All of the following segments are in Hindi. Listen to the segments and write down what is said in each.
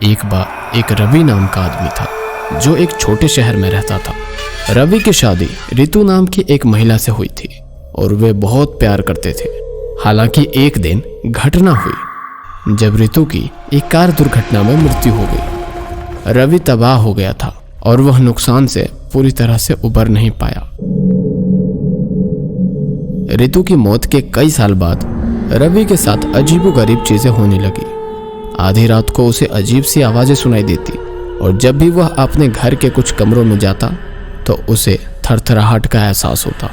एक बार एक रवि नाम का आदमी था जो एक छोटे शहर में रहता था। रवि की शादी ऋतु नाम की एक महिला से हुई थी और वे बहुत प्यार करते थे। हालांकि एक दिन घटना हुई जब ऋतु की एक कार दुर्घटना में मृत्यु हो गई। रवि तबाह हो गया था और वह नुकसान से पूरी तरह से उबर नहीं पाया। ऋतु की मौत के कई साल बाद रवि के साथ अजीबोगरीब चीजें होने लगी। आधी रात को उसे अजीब सी आवाजें सुनाई देती और जब भी वह अपने घर के कुछ कमरों में जाता तो उसे थरथराहट का एहसास होता।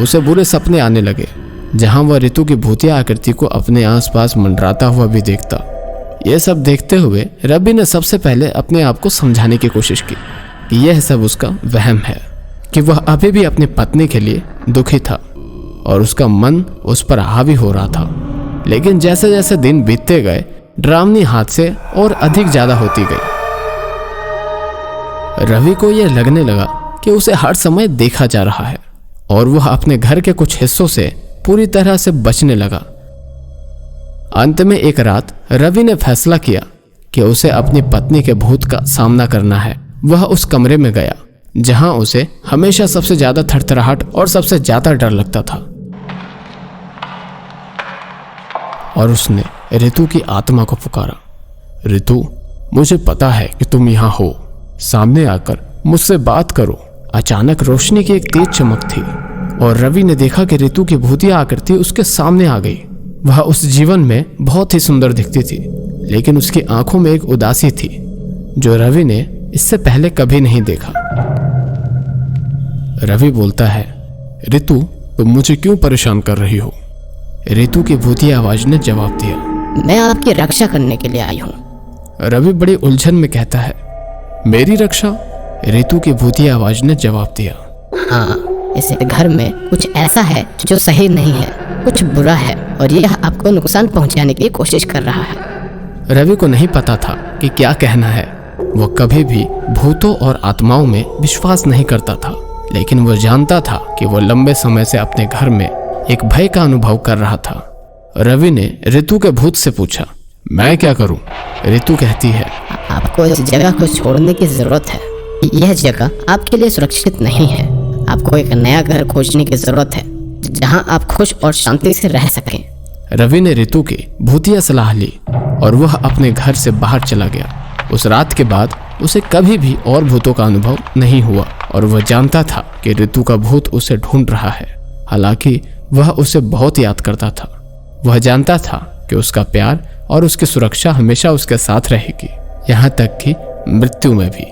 उसे बुरे सपने आने लगे जहां वह ऋतु की भूतिया आकृति को अपने आसपास मंडराता हुआ भी देखता। यह सब देखते हुए रवि ने सबसे पहले अपने आप को समझाने की कोशिश की कि यह सब उसका वहम है, कि वह अभी भी अपनी पत्नी के लिए दुखी था और उसका मन उस पर हावी हो रहा था। लेकिन जैसे जैसे दिन बीतते गए डरावनी हादसे और अधिक ज्यादा होती गई। रवि को यह लगने लगा कि उसे हर समय देखा जा रहा है और वह अपने घर के कुछ हिस्सों से पूरी तरह से बचने लगा। अंत में एक रात रवि ने फैसला किया कि उसे अपनी पत्नी के भूत का सामना करना है। वह उस कमरे में गया जहां उसे हमेशा सबसे ज्यादा थरथराहट और सबसे ज्यादा डर लगता था और उसने ऋतु की आत्मा को पुकारा। ऋतु, मुझे पता है कि तुम यहाँ हो, सामने आकर मुझसे बात करो। अचानक रोशनी की एक तेज चमक थी और रवि ने देखा कि ऋतु की भूतिया आकृति उसके सामने आ गई। वह उस जीवन में बहुत ही सुंदर दिखती थी, लेकिन उसकी आंखों में एक उदासी थी जो रवि ने इससे पहले कभी नहीं देखा। रवि बोलता है, ऋतु, तुम मुझे क्यों परेशान कर रही हो? ऋतु की भूतिया आवाज ने जवाब दिया, मैं आपकी रक्षा करने के लिए आई हूँ। रवि बड़ी उलझन में कहता है, मेरी रक्षा? ऋतु की भूतिया आवाज ने जवाब दिया, हाँ, इस घर में कुछ ऐसा है जो सही नहीं है, कुछ बुरा है और यह आपको नुकसान पहुंचाने की कोशिश कर रहा है। रवि को नहीं पता था कि क्या कहना है। वह कभी भी भूतों और आत्माओं में विश्वास नहीं करता था, लेकिन वह जानता था कि वह लंबे समय से अपने घर में एक भय का अनुभव कर रहा था। रवि ने ऋतु के भूत से पूछा, मैं क्या करूं? ऋतु कहती है, आपको इस जगह को छोड़ने की जरूरत है। यह जगह आपके लिए सुरक्षित नहीं है। आपको एक नया घर खोजने की जरूरत है जहां आप खुश और शांति से रह सकें। रवि ने ऋतु की भूतिया सलाह ली और वह अपने घर से बाहर चला गया। उस रात के बाद उसे कभी भी और भूतों का अनुभव नहीं हुआ और वह जानता था कि ऋतु का भूत उसे ढूंढ रहा है। हालांकि वह उसे बहुत याद करता था। वह जानता था कि उसका प्यार और उसकी सुरक्षा हमेशा उसके साथ रहेगी, यहाँ तक कि मृत्यु में भी।